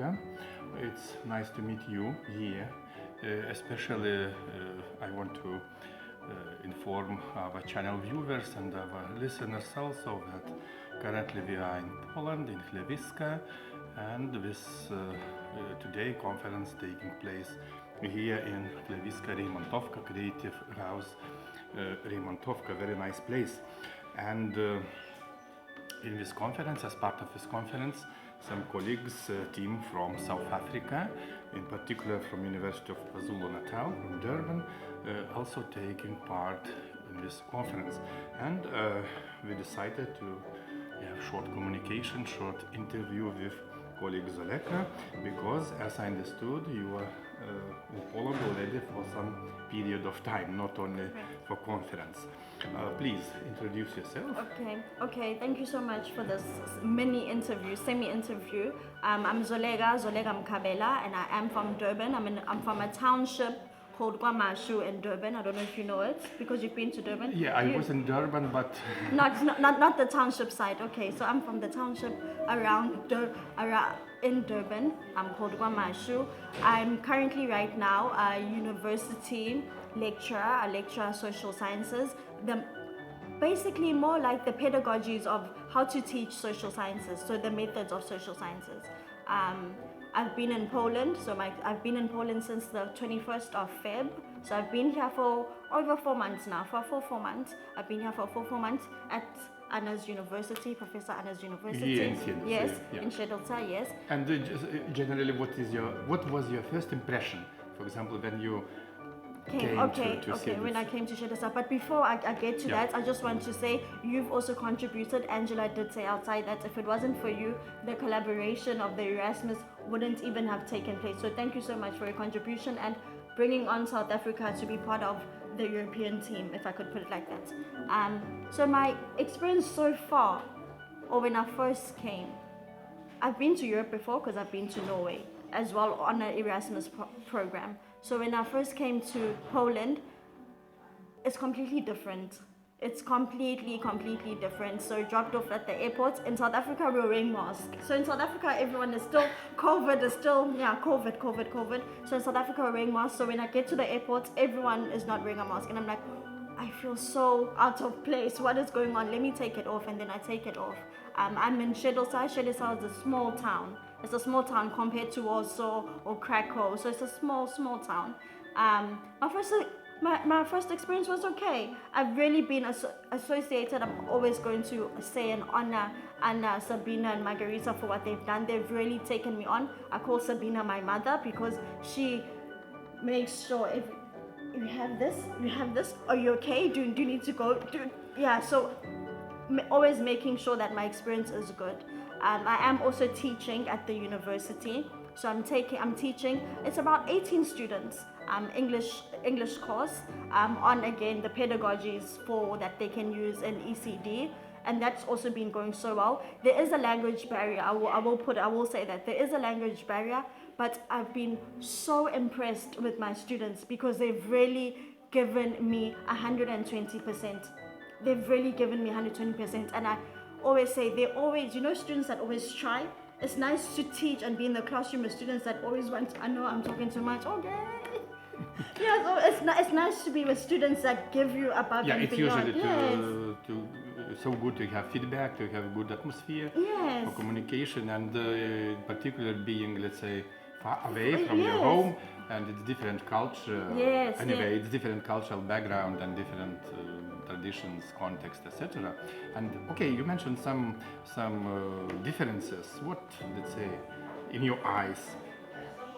Zoleka. It's nice to meet you here. Especially, I want to inform our channel viewers and our listeners also that currently we are in Poland, in Chlewiska, and this today conference taking place here in Chlewiska Remontovka Creative House. Remontovka, very nice place. And in this conference, as part of this conference, some colleagues, team from South Africa, in particular from University of KwaZulu-Natal, from Durban, also taking part in this conference. And we decided to have short communication, short interview with colleague Zoleka, because as I understood, you were in Poland already for some period of time, not only for conference. Please introduce yourself. Okay. Thank you so much for this semi-interview. I'm Zoleka Mkhabela, and I am from Durban. I'm from a township called KwaMashu in Durban. I don't know if you know it because you've been to Durban. Yeah, I was in Durban, but not the township side. Okay, so I'm from the township around in Durban. I'm called KwaMashu. I'm currently right now a university lecturer, a lecturer of social sciences. Basically more like the pedagogies of how to teach social sciences, so the methods of social sciences. I've been in Poland, I've been in Poland since the 21st of Feb. So I've been here for over 4 months now, for 4 months. I've been here for 4 months at Anna's University, Professor Anna's University. Yes, in Chlewiska, yes. And generally, what was your first impression, for example, when you came to see when this? I came to Chlewiska. But before I get to that, I just want to say you've also contributed. Angela did say outside that if it wasn't for you, the collaboration of the Erasmus wouldn't even have taken place. So thank you so much for your contribution and bringing on South Africa to be part of the European team, if I could put it like that. So my experience so far, or when I first came, I've been to Europe before because I've been to Norway as well on an Erasmus program. So when I first came to Poland, it's completely different. It's completely different. So dropped off at the airport. In South Africa, we're wearing masks. So in South Africa, everyone is still, COVID. So in South Africa, we're wearing masks. So when I get to the airport, everyone is not wearing a mask. And I'm like, I feel so out of place. What is going on? Let me take it off. And then I take it off. I'm in Chlewiska. Chlewiska is a small town. It's a small town compared to Warsaw or Krakow. So it's a small town. My first experience was okay. I've really been associated. I'm always going to say and honor Anna, Sabina, and Margarita for what they've done. They've really taken me on. I call Sabina my mother because she makes sure if you have this, are you okay? Do you need to go? So always making sure that my experience is good. I am also teaching at the university. So I'm teaching. It's about 18 students. English course on again the pedagogies for that they can use in ECD, and that's also been going so well. There is a language barrier. I will say that there is a language barrier, but I've been so impressed with my students because they've really given me 120%. They've really given me 120%, and I always say students that always try. It's nice to teach and be in the classroom with students that always want. I know I'm talking too much. Okay. So it's nice to be with students that give you above and beyond. It's usually so good to have feedback, to have good atmosphere for communication, and in particular being, let's say, far away from your home, and it's different culture. It's different cultural background and different traditions, context, etc. And you mentioned some differences. What, let's say, in your eyes,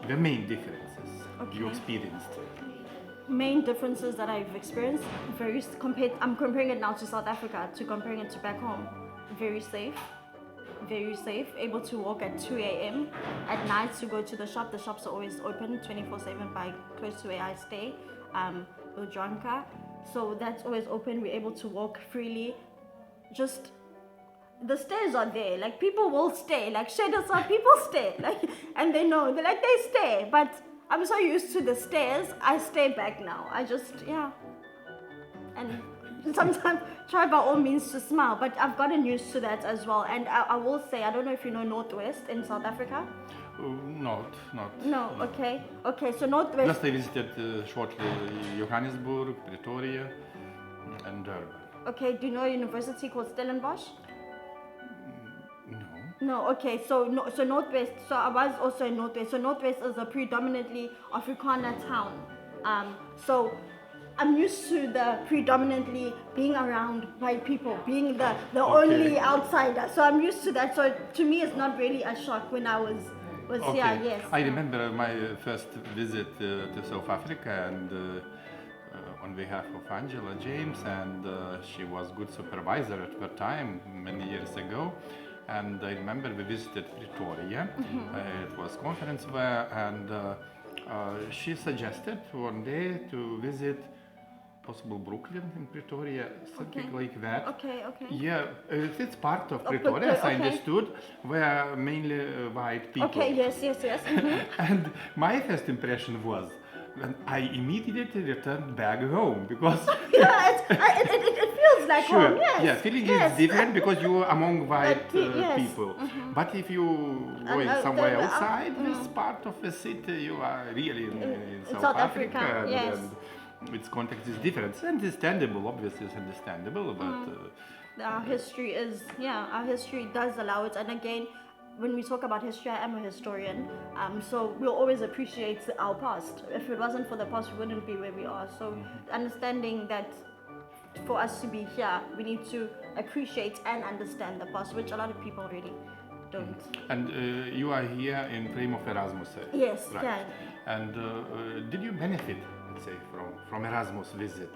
the main differences you experienced? Main differences that I've experienced, I'm comparing it now to South Africa, to comparing it to back home. Very safe, able to walk at 2 a.m. at night to go to the shop. The shops are always open 24/7 by close to where I stay, Udranka. So that's always open. We're able to walk freely. Just the stairs are there. Like people will stay. Like Chlewiska, people stay. Like, and they know. They stay. But I'm so used to the stairs. I stay back now. I just And sometimes try by all means to smile. But I've gotten used to that as well. And I will say, I don't know if you know Northwest in South Africa. Not. No, okay. Okay, so Northwest. Just I visited shortly Johannesburg, Pretoria, and Durban. Okay, do you know a university called Stellenbosch? No. No, okay, so Northwest, so I was also in Northwest. So Northwest is a predominantly Afrikaner town. So I'm used to the predominantly being around white people, being the only outsider. So I'm used to that. So to me, it's not really a shock when I was here. Yes. I remember my first visit to South Africa, and on behalf of Angela James, and she was good supervisor at the time many years ago. And I remember we visited Pretoria. It was conference there, and she suggested one day to visit possible Brooklyn in Pretoria, something like that. Okay. Yeah, it's part of Pretoria, as I understood, where mainly white people. Okay, yes. And my first impression was, when I immediately returned back home, because yeah, it feels like sure, home. Yes. yeah, feeling is different because you are among white yes. people. But if you going somewhere outside this part of the city, you are really in South Africa. Yes. And its context is different. It's understandable, obviously it's understandable, but our history does allow it. And again, when we talk about history, I am a historian, so we'll always appreciate our past. If it wasn't for the past, we wouldn't be where we are. So understanding that for us to be here, we need to appreciate and understand the past, which a lot of people really don't. And you are here in frame of Erasmus. Yes, right? yeah. And did you benefit, let's say, from Erasmus visit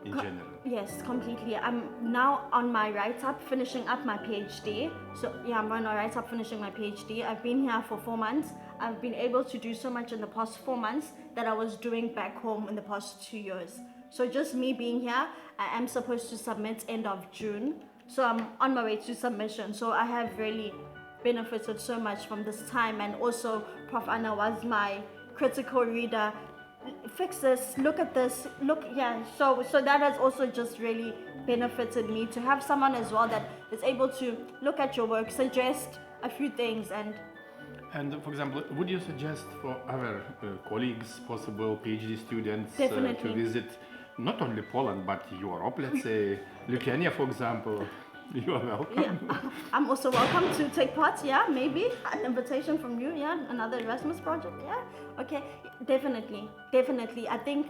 in general? Yes, completely. I'm now on my write-up, finishing up my PhD. So yeah, I'm on my write-up, finishing my PhD. I've been here for 4 months. I've been able to do so much in the past 4 months that I was doing back home in the past 2 years. So just me being here, I am supposed to submit end of June. So I'm on my way to submission. So I have really benefited so much from this time. And also Prof. Anna was my critical reader. Fix this, look at this, so that has also just really benefited me to have someone as well that is able to look at your work, suggest a few things. And for example, would you suggest for other colleagues, possible PhD students to visit not only Poland but Europe, let's say Lithuania, for example? You are welcome. Yeah, I'm also welcome to take part. Yeah, maybe an invitation from you. Yeah, another Erasmus project. Yeah, okay, definitely. I think,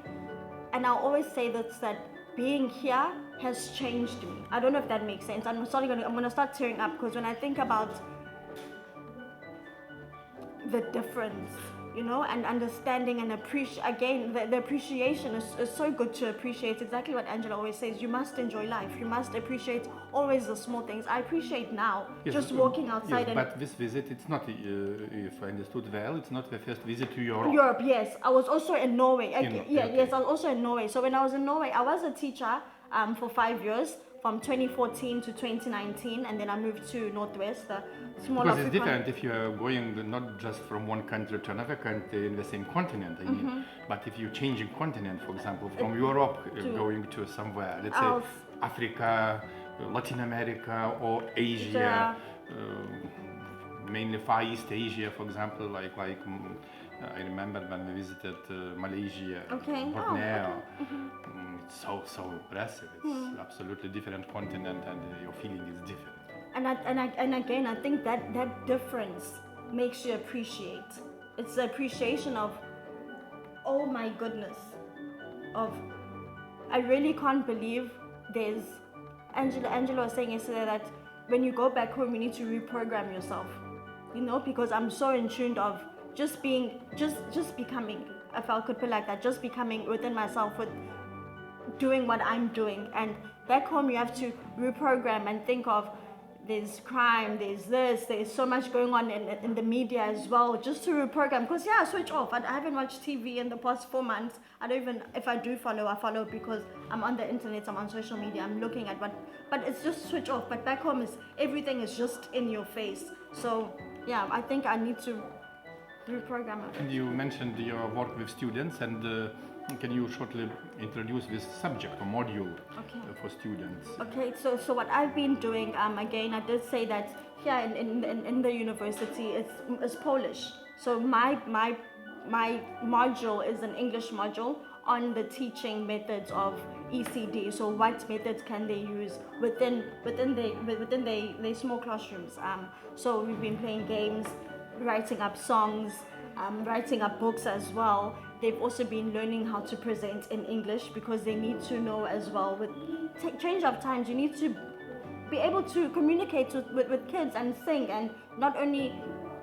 and I always say this, that being here has changed me. I don't know if that makes sense. I'm gonna start tearing up because when I think about the difference, and understanding and again, the appreciation is so good to appreciate. Exactly what Angela always says, you must enjoy life. You must appreciate always the small things. I appreciate now just walking outside. Yes, but this visit, it's not, if I understood well, it's not the first visit to Europe. Europe, yes. I was also in Norway. Yes, I was also in Norway. So when I was in Norway, I was a teacher for 5 years, from 2014 to 2019, and then I moved to Northwest, the small Because it's different if you're going not just from one country to another country in the same continent, I mean, but if you're changing continent, for example, from Europe going to somewhere, let's say Africa, Latin America, or Asia, mainly Far East Asia, for example, like I remember when we visited Malaysia, Borneo. It's so impressive. It's absolutely different continent, and your feeling is different. And again, I think that difference makes you appreciate. It's the appreciation of, oh my goodness, I really can't believe there's. Angela was saying yesterday that when you go back home, you need to reprogram yourself. Because I'm so in tune of just becoming, if I could put it like that, just becoming within myself with doing what I'm doing. And back home you have to reprogram and think of, there's crime, there's so much going on in the media as well, just to reprogram. Because I switch off. I haven't watched TV in the past 4 months. I don't even, if I do follow, I follow because I'm on the internet, I'm on social media, I'm looking at but it's just switch off. But back home everything is just in your face. So I think I need to reprogram it. And you mentioned your work with students, and can you shortly introduce this subject or module for students? Okay, so what I've been doing, again, I did say that here in the university, it's Polish. So my module is an English module on the teaching methods of ECD. So what methods can they use within their small classrooms? So we've been playing games, writing up songs, writing up books as well. They've also been learning how to present in English because they need to know as well. With change of times, you need to be able to communicate with kids and sing, and not only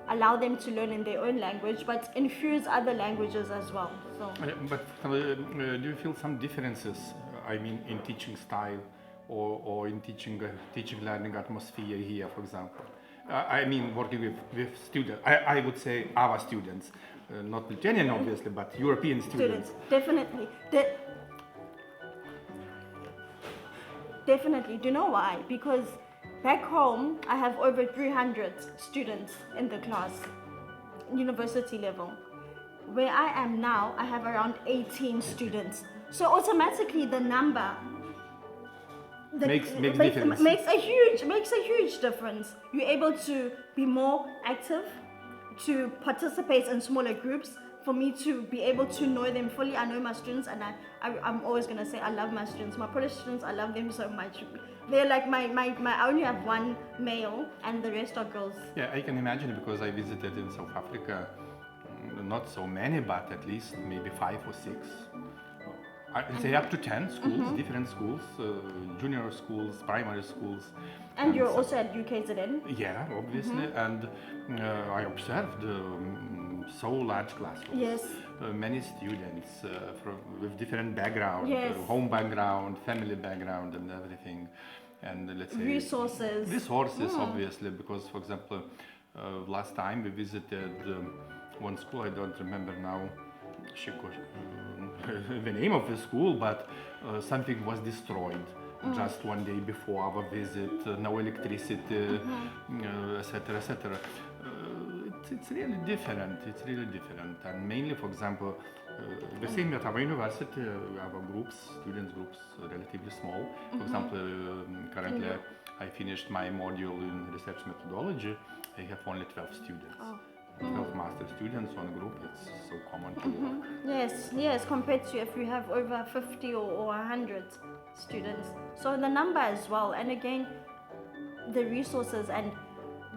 allow them to learn in their own language, but infuse other languages as well. So. Do you feel some differences? I mean, in teaching style, or in teaching learning atmosphere here, for example? I mean, working with students. I would say our students, not Lithuanian obviously, but European students. Definitely. Definitely. Do you know why? Because back home, I have over 300 students in the class, university level. Where I am now, I have around 18 students. So automatically the number makes difference. Makes a huge difference. You're able to be more active, to participate in smaller groups, for me to be able to know them fully. I know my students, and I'm always gonna say I love my students. My Polish students, I love them so much. They're like I only have one male and the rest are girls. Yeah, I can imagine, because I visited in South Africa, not so many, but at least maybe 5 or 6. I'd say up to 10 schools, different schools, junior schools, primary schools. And you're also at UKZN? Yeah, obviously. And I observed so large classrooms. Yes. Many students with different background, yes. Home background, family background, and everything. And let's say resources, obviously, because, for example, last time we visited one school, I don't remember now the name of the school, but something was destroyed just one day before our visit. No electricity, etc., etc. It's really different. And mainly, for example, the same at our university, our groups, students groups, relatively small. For example, currently I finished my module in research methodology. I have only 12 students. 12 master students on a group. It's so common to work. Yes, compared to if you have over 50 or 100 students. So the number as well, and again, the resources, and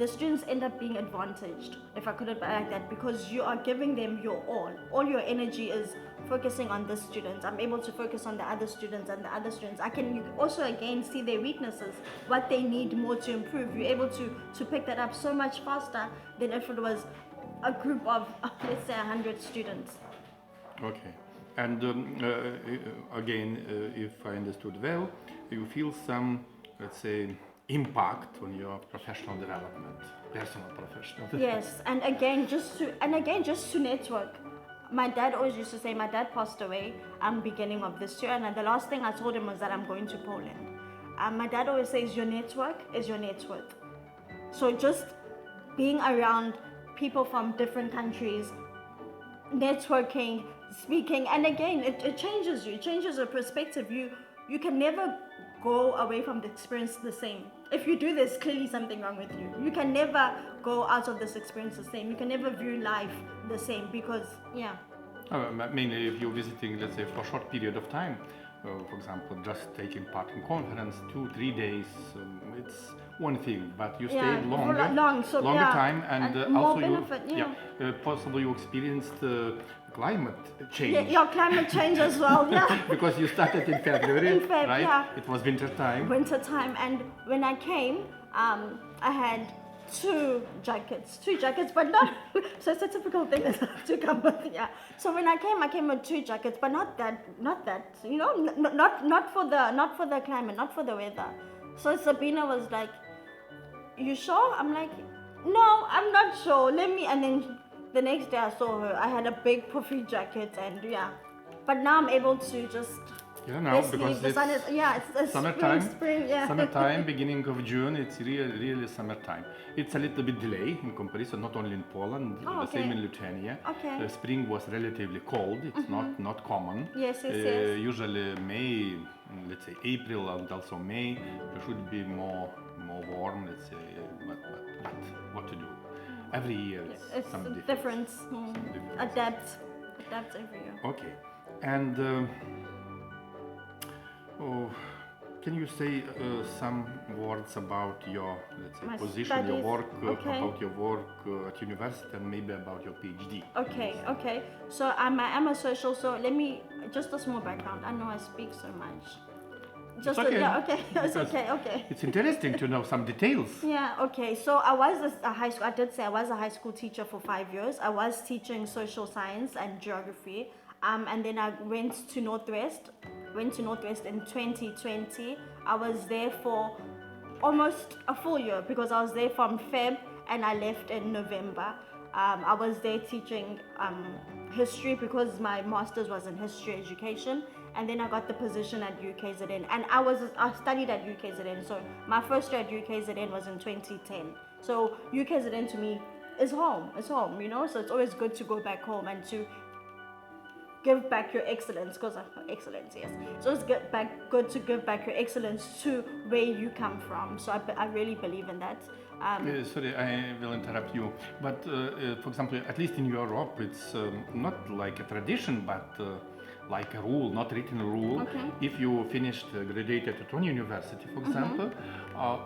the students end up being advantaged, if I could put it like that, because you are giving them your all. All your energy is focusing on this student. I'm able to focus on the other students and the other students. You also again see their weaknesses, what they need more to improve. You're able to pick that up so much faster than if it was a group of, let's say, 100 students. Okay. And again, if I understood well, you feel some, let's say, impact on your professional development, personal professional. Yes, and again, just to network. My dad always used to say, my dad passed away beginning of this year, and the last thing I told him was that I'm going to Poland. My dad always says, your network is your net worth. So just being around people from different countries, networking, speaking, and again, it changes you. It changes your perspective. You can never go away from the experience the same. If you do, there's clearly something wrong with you. You can never go out of this experience the same. You can never view life the same, because, yeah. Mainly if you're visiting, let's say, for a short period of time, for example, just taking part in conference, 2-3 days, it's one thing, but you stayed longer time, and also you possibly you experienced climate change. Yeah, climate change as well, yeah. Because you started in February, right? Yeah. It was winter time. And when I came, I had two jackets, but not, so it's a typical thing to come with, yeah. So when I came with 2 jackets, but not that, you know, not for the climate, not for the weather. So Sabina was like, you sure? I'm like, no, I'm not sure. And then the next day I saw her. I had a big puffy jacket, and yeah. But now I'm able to just. Yeah, now because the sun is, it's summertime. Spring, yeah. Summertime, beginning of June. It's really summertime. It's a little bit delay in comparison, not only in Poland, the same in Lithuania. Okay. Spring was relatively cold. It's not common. Yes. Usually May, let's say April and also May, it should be more warm. Let's say, but what to do? every year It's some difference. difference. Some difference. Adapts every year. Okay, and can you say some words about your, let's say, My position, your studies. work, Okay. about your work at university, and maybe about your PhD? Okay. So I'm a social. So let me just a small background. I know I speak so much. Just okay. okay. It's Because okay. It's interesting to know some details. Yeah, okay. So I was a high school. I did say I was a high school teacher for 5 years. I was teaching social science and geography. And then I went to Northwest in 2020. I was there for almost a full year because I was there from Feb and I left in November. I was there teaching history because my master's was in history education, and then I got the position at UKZN, and I studied at UKZN. So my first year at UKZN was in 2010. So UKZN to me is home. It's home, you know. So it's always good to go back home and to give back your excellence, because excellence, yes. So it's good to give back your excellence to where you come from. So I really believe in that. Sorry, I will interrupt you. But for example, at least in Europe, it's not like a tradition, but like a rule, not written rule. Okay. If you finished graduated at one university, for example,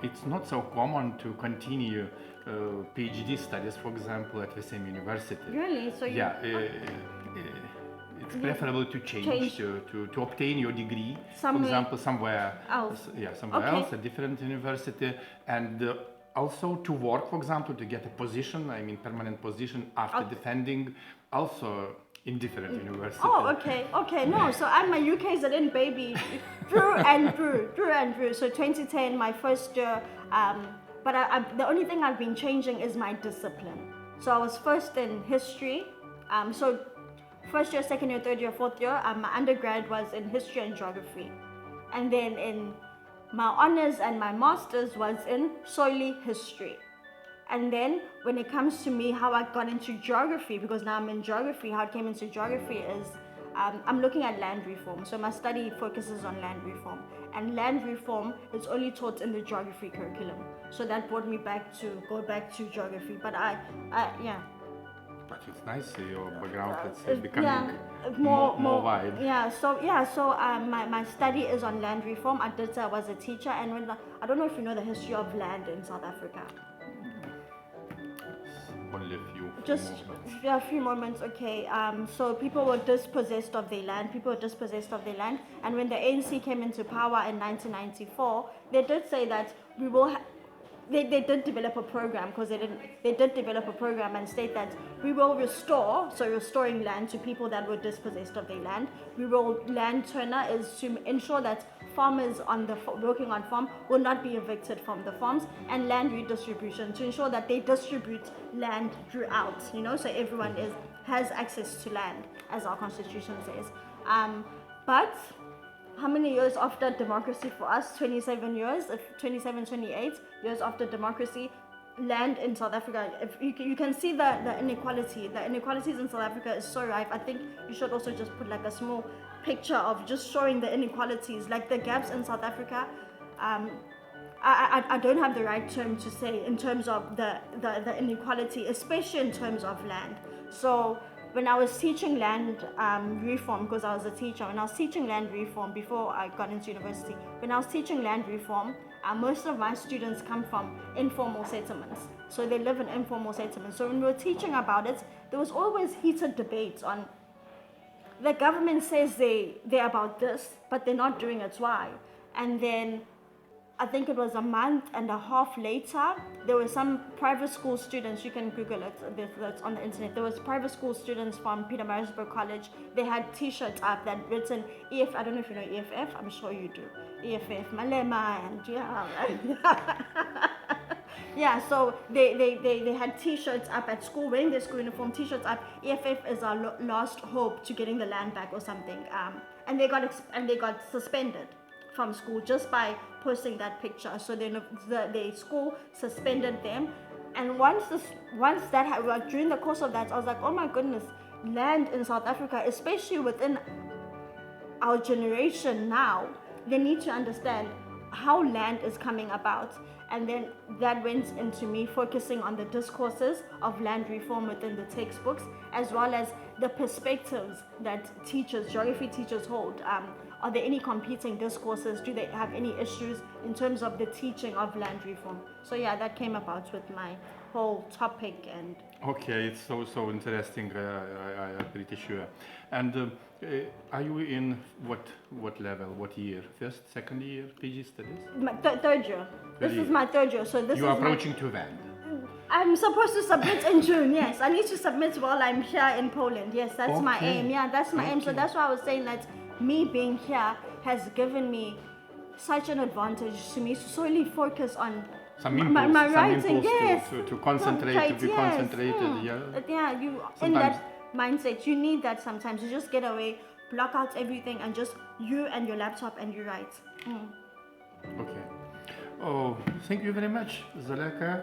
it's not so common to continue PhD studies, for example, at the same university. Really? So It's preferable to change. To obtain your degree, Somewhere for example, somewhere else. somewhere Okay. else, a different university, and also to work, for example, to get a position, I mean permanent position after defending, also in different universities. Oh, okay. No, so I'm a UKZN baby, through and through. So 2010, my first year. But the only thing I've been changing is my discipline. So I was first in history. So first year, second year, third year, fourth year, my undergrad was in history and geography. And then in my honors and my master's was in solely history. And then when it comes to me, how I got into geography, because now I'm in geography, how it came into geography is I'm looking at land reform. So my study focuses on land reform. And land reform is only taught in the geography curriculum. So that brought me go back to geography. But yeah. But it's nice, your background is becoming more wide. So my study is on land reform. I did say I was a teacher, and I don't know if you know the history of land in South Africa. Only a few. Just moments. a few moments, okay. So people were dispossessed of their land. And when the ANC came into power in 1994, they did say that we will. They did develop a program, because they did develop a program and state that we will restoring land to people that were dispossessed of their land. Land turner is to ensure that farmers working on farm will not be evicted from the farms, and land redistribution to ensure that they distribute land throughout, so everyone has access to land, as our constitution says. But how many years after democracy for us? 27 years, 28 years after democracy, land in South Africa, if you can see the inequality. The inequalities in South Africa is so rife. I think you should also just put like a small picture of just showing the inequalities, like the gaps in South Africa. I don't have the right term to say in terms of the inequality, especially in terms of land. So when I was teaching land reform, because I was a teacher, when I was teaching land reform before I got into university, when I was teaching land reform, most of my students come from informal settlements. So they live in informal settlements. So when we were teaching about it, there was always heated debates on the government says they're about this, but they're not doing it. Why? And then I think it was a month and a half later, there were some private school students, you can Google it, it's on the internet. There was private school students from Pietermaritzburg College. They had t-shirts up that written EF, I don't know if you know EFF, I'm sure you do. EFF, Malema, and yeah, so they had t-shirts up at school, wearing their school uniform, t-shirts up, EFF is our last hope to getting the land back or something. And they got suspended from school just by posting that picture. So then the school suspended them. And once that happened, during the course of that, I was like, oh my goodness, land in South Africa, especially within our generation now, they need to understand how land is coming about. And then that went into me focusing on the discourses of land reform within the textbooks, as well as the perspectives that teachers, geography teachers hold. Are there any competing discourses? Do they have any issues in terms of the teaching of land reform? So yeah, that came about with my whole topic. And Okay, it's so interesting. I'm pretty sure. And are you in what level? What year? First, second year PG studies? my third year. This is my third year. So this You are is approaching to that. I'm supposed to submit in June. Yes, I need to submit while I'm here in Poland. Yes, that's my Okay. aim. Yeah, that's my aim. So Okay. that's why I was saying that me being here has given me such an advantage to me to solely focus on Some impulse, my some writing. impulse Yes, to concentrate, to be yes. concentrated. Yeah. Yeah, you in Sometimes- that mindset, you need that sometimes. You just get away, block out everything, and just you and your laptop and you write. Okay. Oh, thank you very much, Zoleka,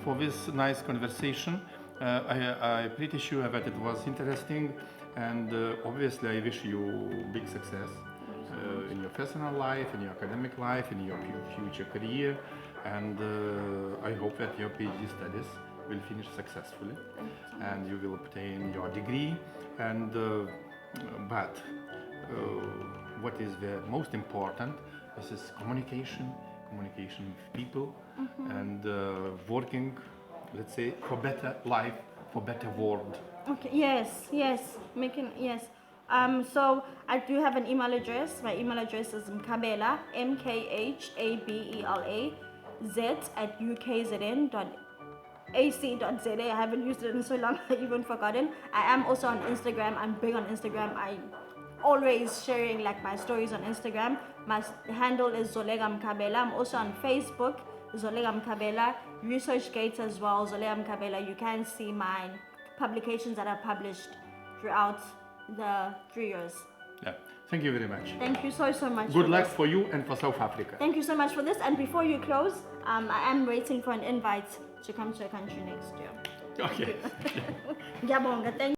for this nice conversation. I'm pretty sure that it was interesting, and obviously I wish you big success in your personal life, in your academic life, in your future career, and I hope that your PhD studies will finish successfully, and you will obtain your degree. And but what is the most important? This is communication with people, and working, let's say, for better life, for better world. Okay. Yes. Yes. So I do have an email address. My email address is Mkhabela, Mkhabela z@ukzn.ac.za. I haven't used it in so long, I even forgotten. I am also on Instagram. I'm big on Instagram. I always sharing like my stories on Instagram. My handle is Zoleka Mkhabela. I'm also on Facebook, Zoleka Mkhabela, ResearchGate as well, Zoleka Mkhabela. You can see my publications that I've published throughout the 3 years. Yeah. Thank you very much. Thank you so much. Good for luck this. for you and for South Africa. Thank you so much for this. And before you close, I am waiting for an invite to come to a country next year. Okay. Ngiyabonga. Thank